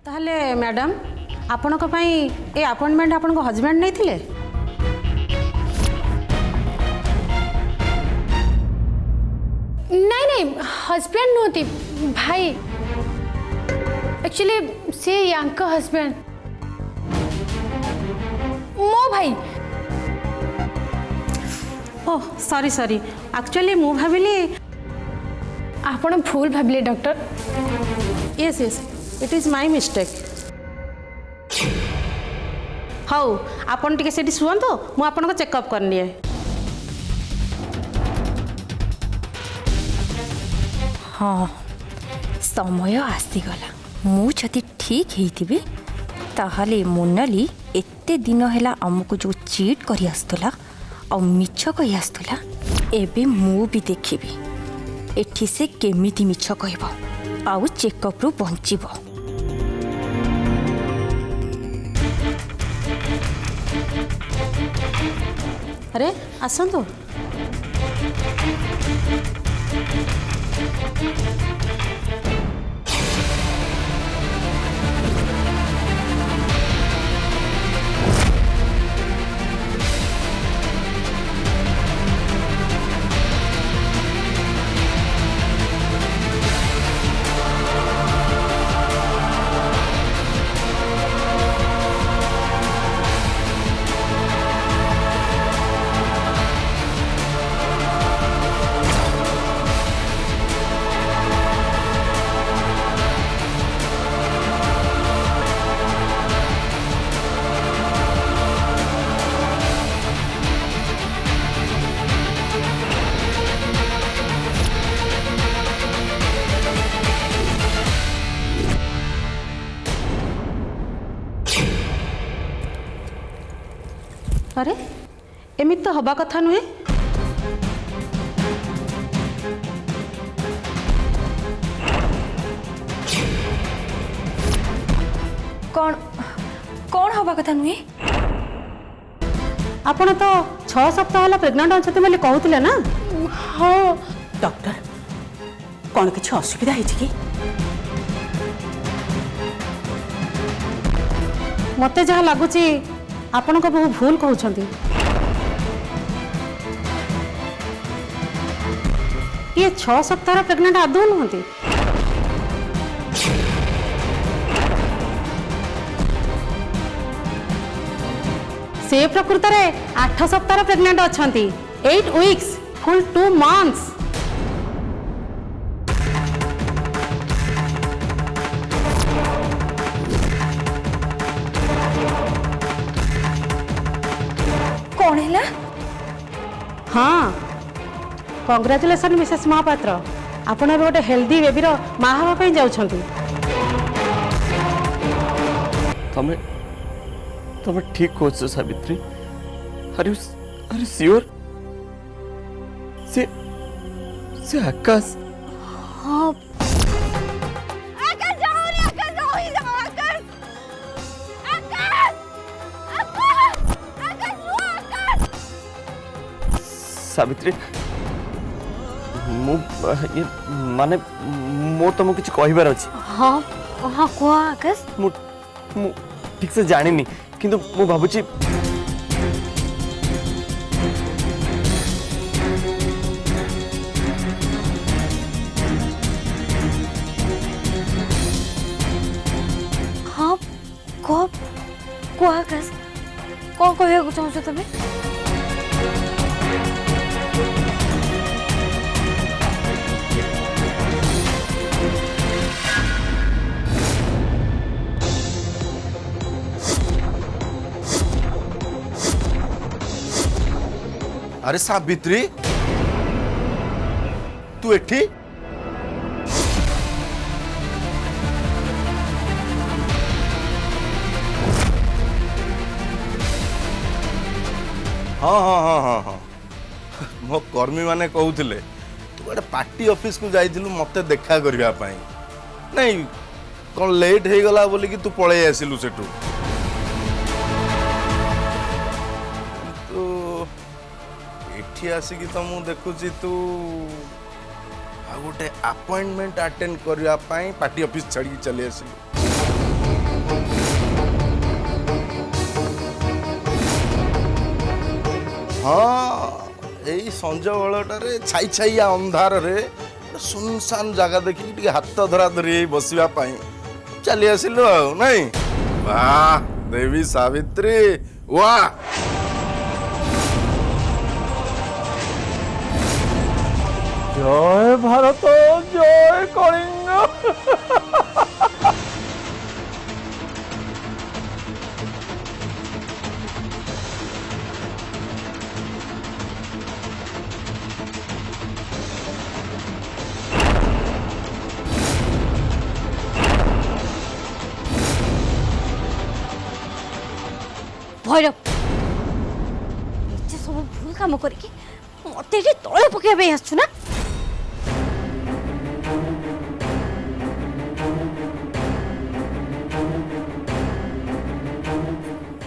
ताहले मैडम आपणक पई ए अपॉइंटमेंट आपन को हस्बैंड नहीं थिले? नहीं नहीं हस्बैंड नहोती भाई एक्चुअली से यांक हस्बैंड मो भाई। ओह सॉरी सॉरी एक्चुअली मु भाविली आपण भूल भाविले doctor. Yes yes it is my mistake. How आपन टिके सेठी सुवंतो मु आपन को चेकअप करनिए। हाँ समय आसीगला मु जदि ठीक होइथिबी ताहले मोनाली एते दिन हैला हमको जो चीट करी आस्तला और मिछ कही आस्तला एबे मु भी देखिबी एठी से केमिति मिछ कहबो आउ चेकअप रु बंचिबो। अरे आसंतो अरे एमित तो हवा कथा नुहे। कौन कौन हवा कथा नुहे? आपण तो 6 सप्ताह होला प्रेग्नेंट अछते बोली कहउतिले ना? हाँ डॉक्टर कौन किसी असुविधा है कि? मते जहाँ लगुची आपण को बहु भूल कहउछंती। ये 6 सप्ताह प्रेग्नेंट आदौ नहंती। से प्रकृत में 8 सप्ताह प्रेग्नेंट अछंती 8 वीक्स फुल 2 मंथ्स। कौन है? हाँ कंग्रेचुलेसन मिसेस महापात्र आपण गोटे हेल्दी बेबी माँ हवा जाउछंती। तमें तमें ठीक कह सावित्री। Are you sure? से आकाश? हाँ सावित्री ये माने मोर तुमको किसी कहबार अच्छी। हाँ हाँ कह आकाश। मु ठीक से जानी किंतु मु भाबुची हाँ कह आकाश कौन कहू चाहूँ तुम्हें? अरे सावित्री तू एठी? हाँ हाँ हाँ हाँ हाँ मो कर्मी माने कहूले तू गोटे पार्टी ऑफिस को जाइलु मते देखा करबा पई नहीं कौन लेट हो गला बोली कि तू पळे आसिलु सेठू। एठी आसिकी तो मु देखुची तू आ गोटे अपॉइंटमेंट अटेंड करबा पई पार्टी ऑफिस छाड़ी चले आसिलु। हाँ यही संज बेलटारे छाई छाइया अंधारे सुनसान जगह देखिक टे हाथ धरा धरी बसवा चली आसिलु नहीं वाह देवी सावित्री वाह जय भारत जय कलिंग भैरव सब भूल काम करके मत तले पकड़ आसु ना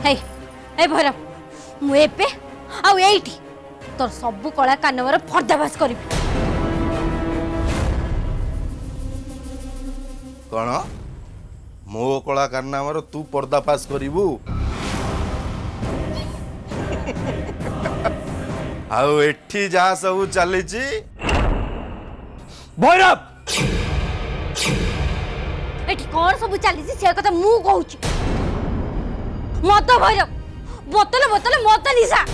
हे भैरव मुझे आईटी तोर सबू कला कानवर पर्दाफाश करी कौन मो कला कारनामार तू पर्दाफाश करू आउ एठी जहाँ सब चली भैरव एठी कौन सब चली से कथा मु कहूची मत भैरव बोतल बोतल मत निशा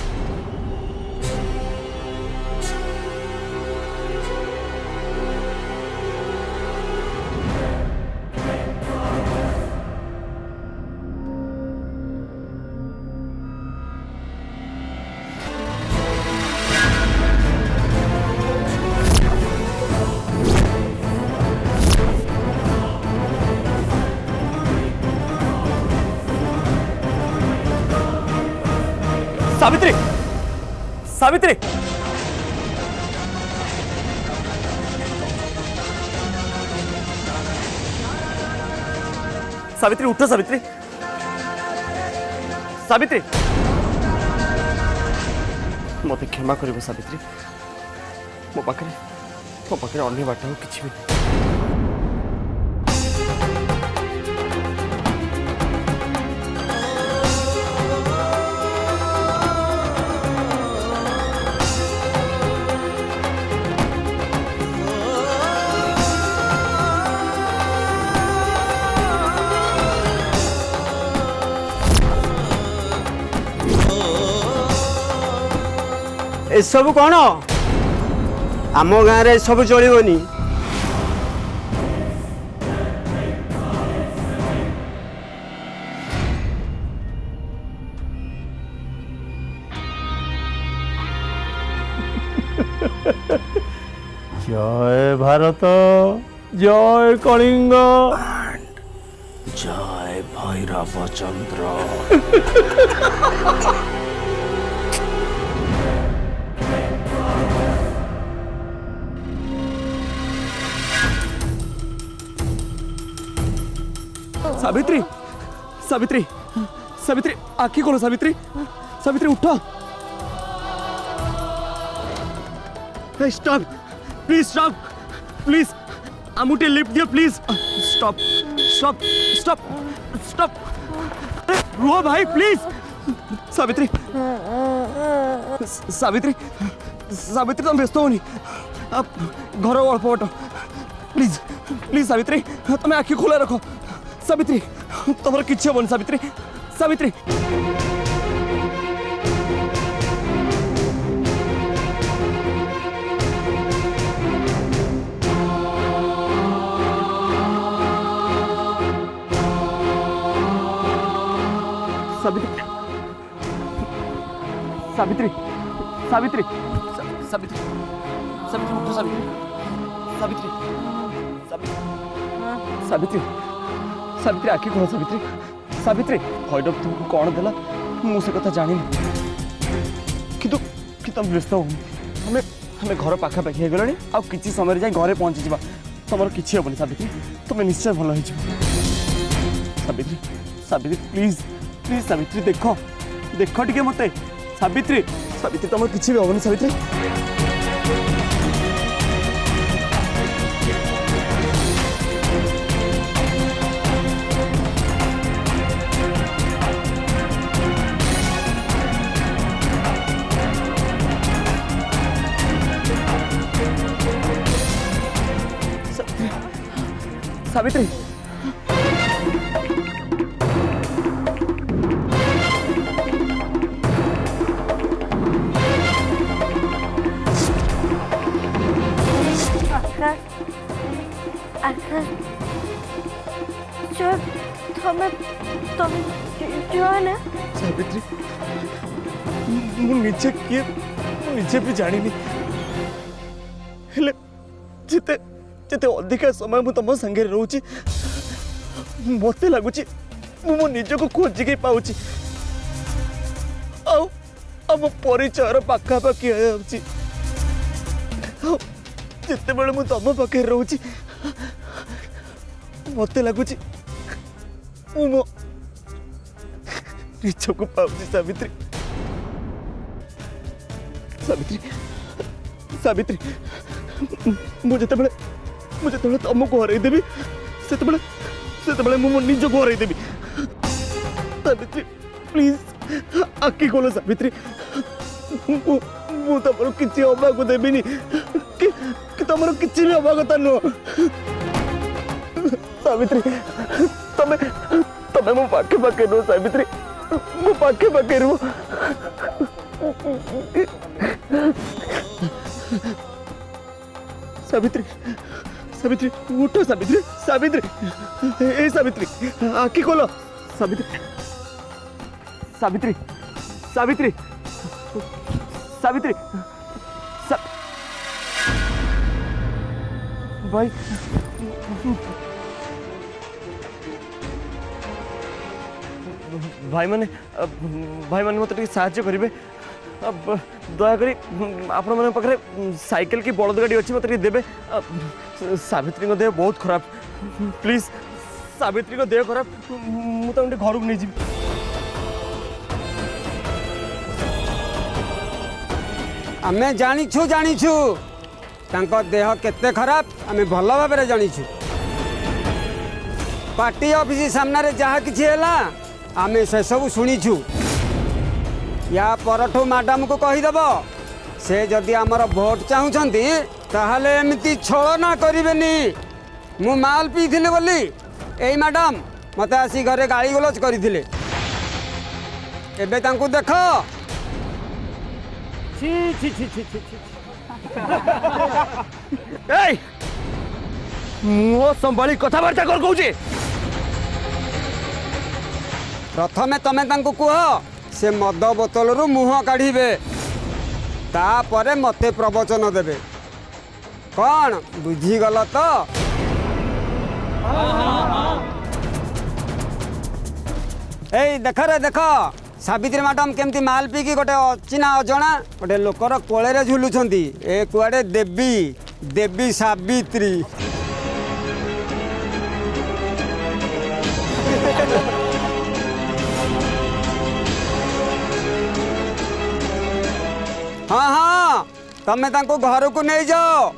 सावित्री सावित्री सावित्री उठ सावित्री सावित्री मत क्षमा कर सावित्री मो पाखे अन्य बाट किसी भी एसबू कौन आम गाँव में सब चलनी जय भारत जय कलिंग जय भैरव चंद्र सावित्री सावित्री सावित्री आखि खोलो सावित्री सावित्री उठ स्टॉप प्लीज स्टॉप प्लीज आमुटे लिफ्ट दियो please stop stop stop stop रुओ भाई प्लीज सावित्री सावित्री सावित्री तुम व्यस्त होनी आप घर अल्प बट प्लीज प्लीज सावित्री तुम आखि खोला रखो सावित्री तुम किसी हेनी सावित्री सावित्री सावित्री सावित्री सावित्री सावित्री सावित्री उठो सावित्री सावित्री सावित्री सावित्री आखि खोल सावित्री सावित्री भैरव तुमको कौन देला मुझे कथा जानी कि तुम व्यस्त हो हमें हमें घर पाखापाखि हो गलानी आ किसी समय जाए घरे पहुँची जा तुम किसी हेनी सावित्री तुम्हें निश्चय भल हो सावित्री सावित्री प्लीज प्लीज सावित्री देख देख टे मत सावित्री सावित्री तुम किसी भी हेनी सावित्री सावित्री सावित्री मुझे किए मुझे भी जानी हेले जिते जिते अधिका समय मु तुम संगे रोची मत लगुच मो निज को खोजिक पाऊँ आम परिचय पाखापाखि जिते बड़े मु तुम पाखे रोची मत लगुच मो निज को पाऊँ सावित्री सावित्री सावित्री मुझे तुमको हरईदेवी से मो निज को हरईदेवी सावित्री प्लीज आखि खोल सावित्री मु तुम किसी हवा को देविनी कि तुम किसी भी हवा कथा नुह सावित्री तमें तमें मो पाखे पाखे रुह सावित्री मो पाखे पाखे रुह सावित्री सावित्री उठो सावित्री सावित्री ए सावित्री आखि खोलो सावित्री सावित्री सावित्री सावित्री भाई भाई माने मत साहाଯ୍य करेंगे दयाकोरी आपण मन पाखे साइकिल की बलद गाड़ी अच्छी मत देवे सावित्री देह बहुत खराब प्लीज सावित्री देह खराब मुझे घर को नहीं जी आमे जानिछु तांको देह केते खराब आमे भल भाबरे जानिछु पार्टी ऑफिस सामने जहाँ किछि हैला आमे से सब शुणीछु या परठू मैडम को कहीदेव से जदि आमर भोट चाहूँगी ताहले एमती छलना करेनि मु माल पी बोली ए मैडम मत आसी घरे गाड़ी गलज करते एबे तांकु देख छी छी छी छी छी ए मुह संभाली कथबार्ता कर कहूँ प्रथमे तमे तांकु कह से मद बोतल रु मुह काढ़े तापरे मते प्रवचन देवे कौन बुझीगल तो ए देख रे देख सावित्री मैडम केमती माल पीकी गोटे अचिना अजना गोटे लोकर कोले झुलुंट ए कुआडे देवी देवी सावित्री हाँ हाँ तमें तांको घर को नहीं जाओ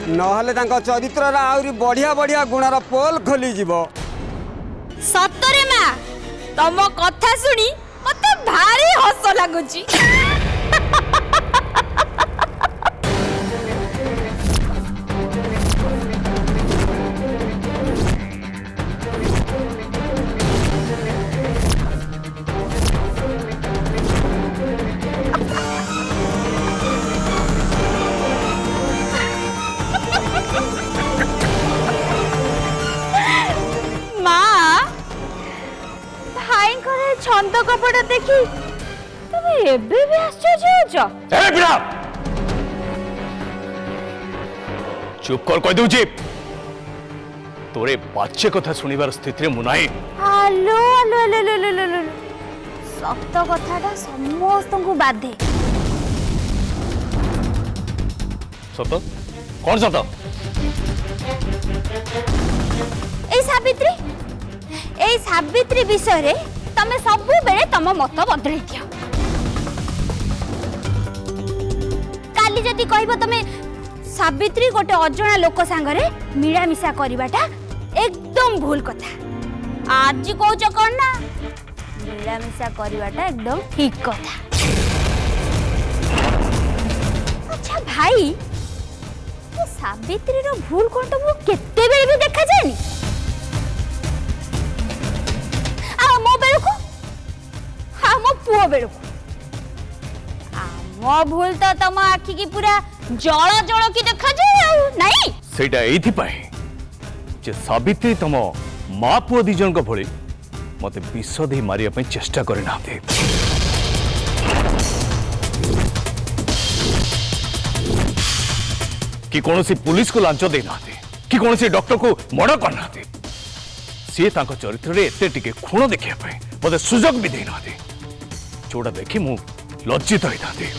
नहले तांको चरित्र आहरी बढ़िया बढ़िया गुणर पोल खोली जीव सतरे माँ तम कथा सुनी मते भारी हस लगुची छंद कपड़ा देखी तुम एबे भी आश्चर्य हो चुप कर कह दूची तोरे बाच्चे कथा सुनिबार स्थिति मु नाही hello hello hello hello hello सत्य कथाटा समस्त को बाधे सत कौन सत ए सावित्री विषय रे तमे सब बेले तम मत बदली दियो काली जदि कहबो तमे सावित्री गोटे अजणा लोक सांगरे मिलामिशा करवाटा एकदम भूल कथा आज कहूच कौन ना मिलामिशा करवाटा एकदम ठीक कथा अच्छा भाई सावित्री रो भूल कोन तो मु केते बेले भी देखा जायनी आ मो बेल को आ मो पुओ बेल को आ मो भूल तो तम आखि की पूरा जळ जळ की देखा जाय नहीं सेटा एथि पाए जे सावित्री तम माँ पुओ दी जन को भली मते विष दे मारिया पई चेष्टा करि नाते कि कौनसी पुलिस को लांच दे नाते कि कौनसी डॉक्टर को मना कर नाते सी तांको चरित्र रे एते टिके खुण देखिया पई मते सुजोग भी दे नाते जोड़ा देखि मु लज्जित होई नाते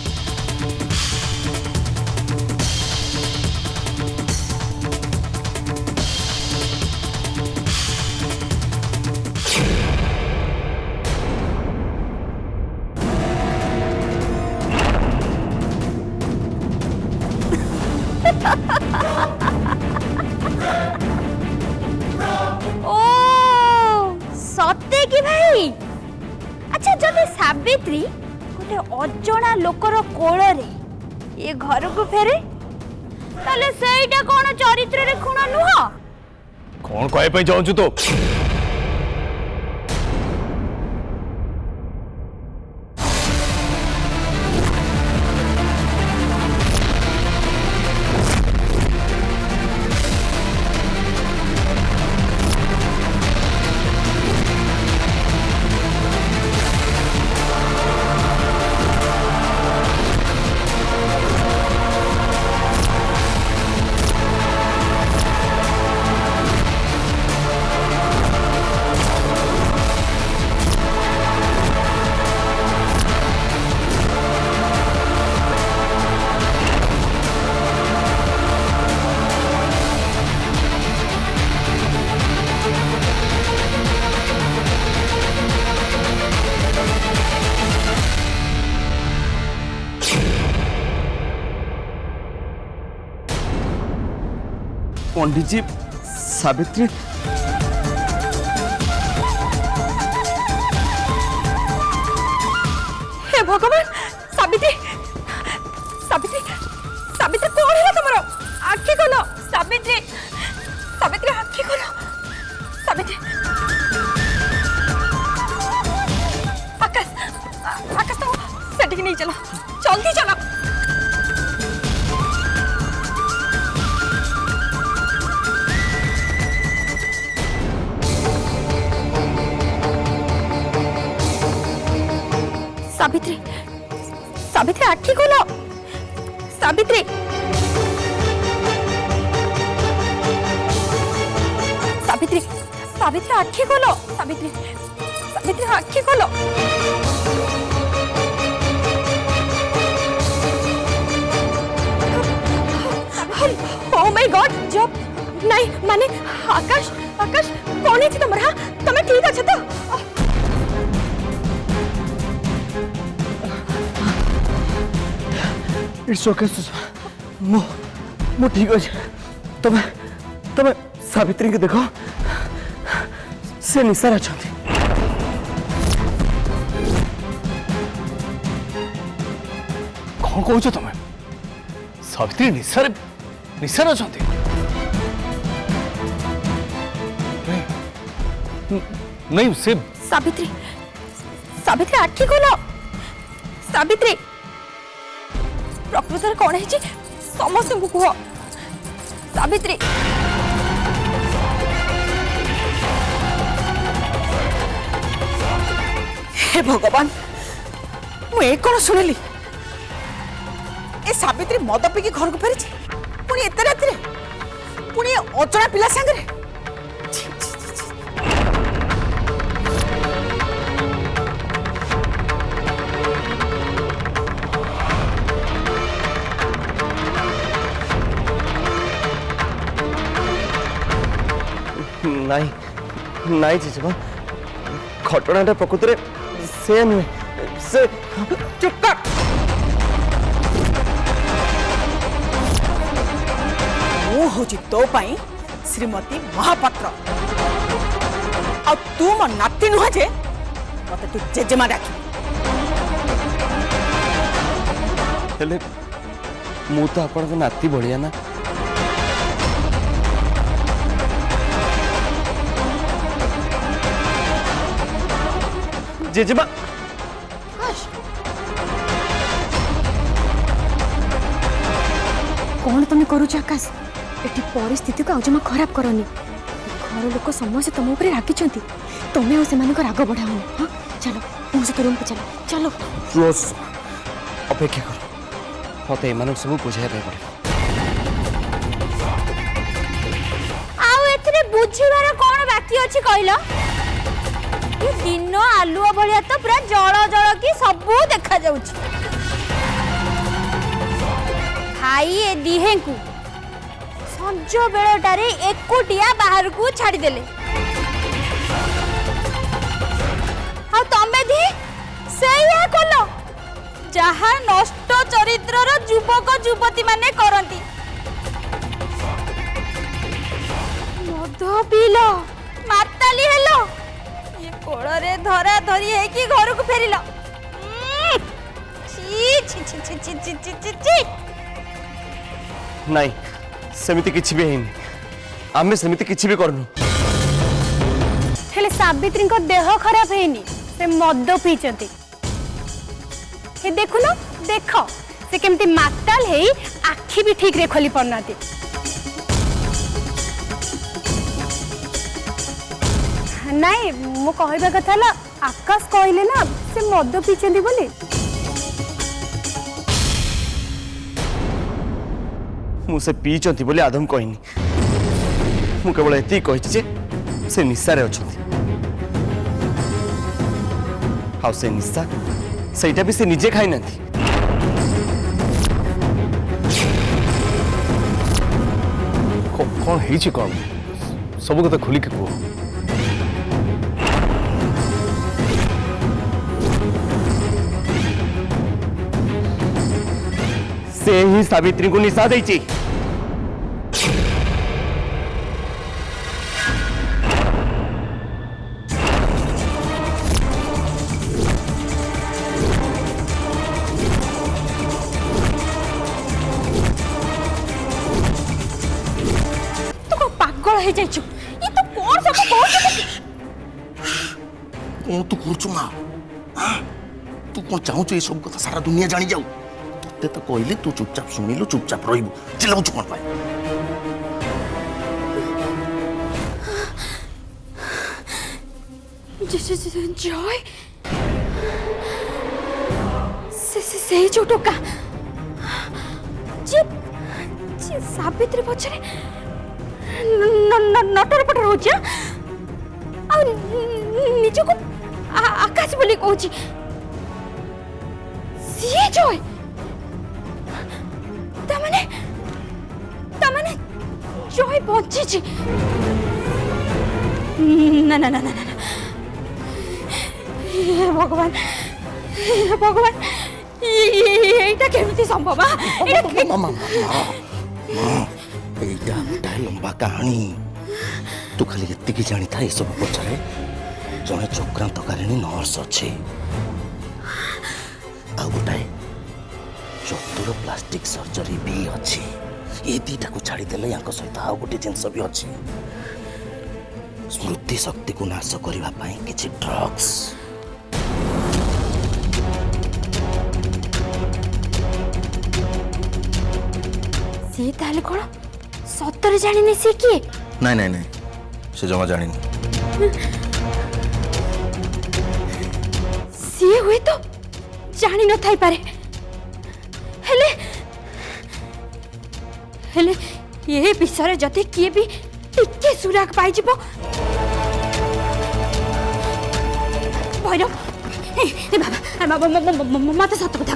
ओ सत्य की भाई अच्छा जब सावित्री गोटे अजଣା लोकर कोल रे ये घर को फेरे ताले सेटा कोन चरित्र रे खुण नुह कौन कहे पे जाऊँ तो पंडित जी सावित्री हे भगवान सावित्री सावित्री सावित्री कौन है तुमरो आखि खोलो सावित्री सावित्री आखि खोलो सावित्री आकाश आकाश तो सेठी नहीं चलो जल्दी चलो सावित्री सावित्री आखि खोलो सावित्री सावित्री सावित्री आखि खोलो सावित्री सावित्री आखि खोलो ओह माय गॉड जब नहीं माने आकाश आकाश कौन है तुम रहा तुम्हें ठीक अच्छे तो इट्स ओके मु ठीक अछि तमे तमे सावित्री के देखो से निसार अछंती कौन कहूच तुम सावित्री निसार निसार अछंती नहीं से सावित्री सावित्री आखि खोलो सावित्री प्रकृतर कौन है समस्त को कह सावित्री हे भगवान मुझे कौन शुणिली ए सावित्री मद पीकी घर को फेरी पुणी एत रात पुणी अजଣା पिला सांगे नाई नाई जीजमा घटनाटा प्रकृत में से नुहे से चुप कर मु हूँ तो पाई श्रीमती महापात्र आ तू मो नाती नुह जे मत तू जेजेमा डाक हेले मु तो आपण नाती बढ़िया ना जेजेमा कौन तुम करुच आकाश एटी परिस्थिति को आजमा खराब करनी घर लोक समस्त तुम ऊपर रागी तुम्हें और से राग बढ़ाओ हाँ चलो मो सहित रूम को चलो चलो रोज अपेक्षा कर मत एम सब बुझाई पड़े बुझीबार कौन बाकी अच्छी कहल दिन आलुआ भलिया तो पूरा जल जल कि सब देखा जाउछि भाई ए दिहे को संज बेलटारे एकुटिया बाहर को छाड़ी देले आ तमे दी सेया कलो जहा नष्ट चरित्रर युवक युवती माने करंती मद पीलो माताली हेलो ये कोड़रे धरा धरी है कि घर को फेरिलो छी छी छी छी छी छी छी छी छी नहीं सेमिति किछि भी हैनी आमे सेमिति किछि भी करनु हेले सावित्री को देह खराब हैनी से मद पीचती हे देखुनो देख से केमती माताल है आखि भी ठीक रे खोली पड़नाती नहीं मो कहबा कथा ला आकाश कहले ना से मद पीचंदी बोली मुझे पीचंती बोली आदम कहनी मु केवल एति कहिछि जे से निशा रे अछंती हाउ से निशा सेटा भी से निजे खाई नथी कौन है कौन सब कथा खुल के कह से ही सावित्री को निशा देछि पागल हो जाइछु ये तो कौन सब कहछ कौन तू करछु मां हां तू कौन चाहू ये सब कथा सारा दुनिया जानी जाऊ ते तो कहली तू चुपचाप सुनिलु चुपचाप रहिबु चिल्लाउछु कोन पाए जय से जो टोका जे सावित्री पछरे नटर पटर हो निजको आकाश बोली कहूँ सी जय तमने जय बची ना ना ना ना ना हे भगवान एटा केमिति संभव मामा एटा गोटा लंबा कहानी तू खाली एतिकी जानी था ये सब पछरे जने चक्रांतकारिणी नर्स अच्छे आ गोटाए चतुर प्लास्टिक सर्जरी भी अच्छी ये दीटा को छाड़ी देले याक सहित आ गोटे जिनस भी अच्छी स्मृति शक्ति को नाश करबा पई किछि ड्रग्स सी ताले कोन सत्तर जानिनी सी किए नहीं नहीं नहीं से जमा जानिनी सी हुए तो जानी न थाई पारे हेले हेले ये विषय जते किए भी टिके सुराग पाई जिवो भैरव ए बाबा मत सत कथा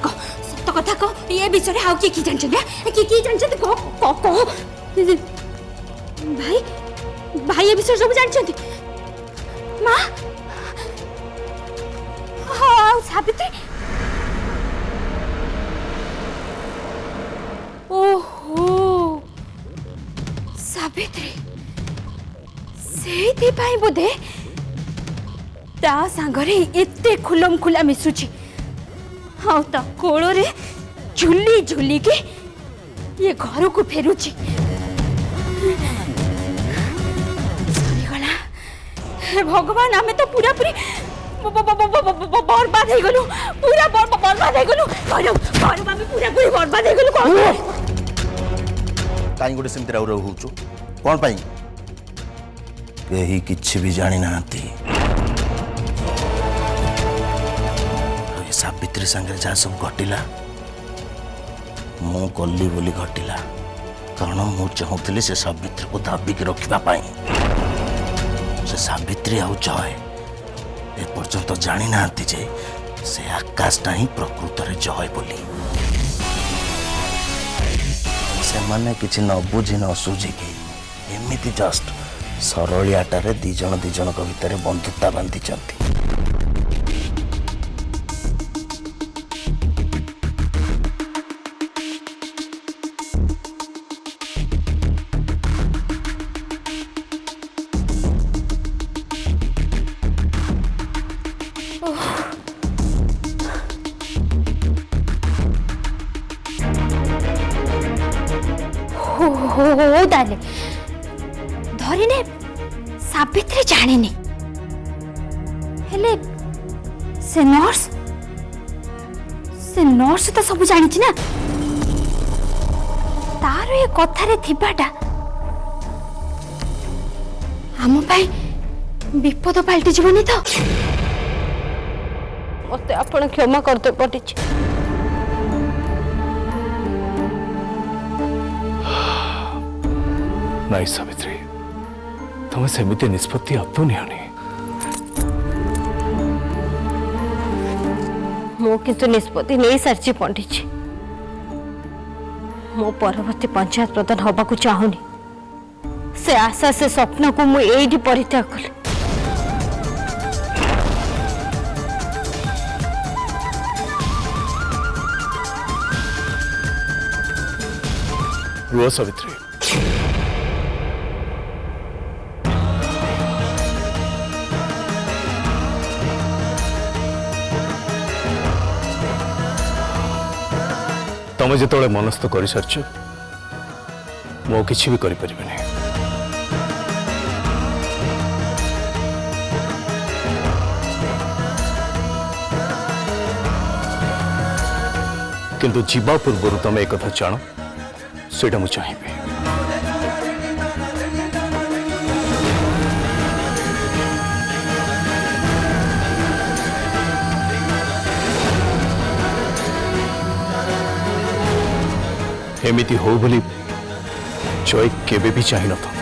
कह ये विषय हाउ की जानछन की जानछन कह भाई भाई ये विषय सब जानछन मां हाँ सावित्री ओहो सावित्री से बोधे ता सांगरे एते खुलम खुला मिसुची हाँ ता कोलो रे झुली झुली के ये घर को फेरुची सरीगला हे भगवान हमें तो पूरा पूरी बर्बाद हो गलु पूरा बर्बाद हो गलु भैरव आम पूरा पूरी बर्बाद हो गलु कहीं गोटे सेमती राउ राउ होचु कौन पाई कहीं किछि भी जानी नांती ये सावित्री संगे जहाँ सब घटिला मु कली बोली घटिला कारण मु चाहूली से सावित्री को दाबिक रखा से सावित्री आउ जय एपर्यंत जानी नांती जे से आकाशटा ही प्रकृत रे जय बोली से माने किछि न बुझी न सुझिकी एमिति जस्ट सरलियाटारे दी जन भितर बंधुता बांधी चंती हो ताले धरिने सावित्री जानिनी हेले से नर्स तो सब जानी ना तार ये कथारे थिबाटा आम पाई विपद पलटि जीवनी तो मते आपण क्षमा करते पड़िछ नहीं सावित्री तुम्हें सेमिति निष्पत्ति अब नहीं मो किंतु निष्पत्ति नहीं सारी पंडित मो परवर्ती पंचायत प्रधान हवा को चाहूनी से आशा से स्वप्न को मु एठी परित्याग कली रुआ सावित्री तमें जिते मनस्थ कर सारी मो किसी भी करें किंतु जीवा पूर्व तुम एक कथा जान सेटा मु चाहिए एमिति हो बोली जय केबे भी चाहि न था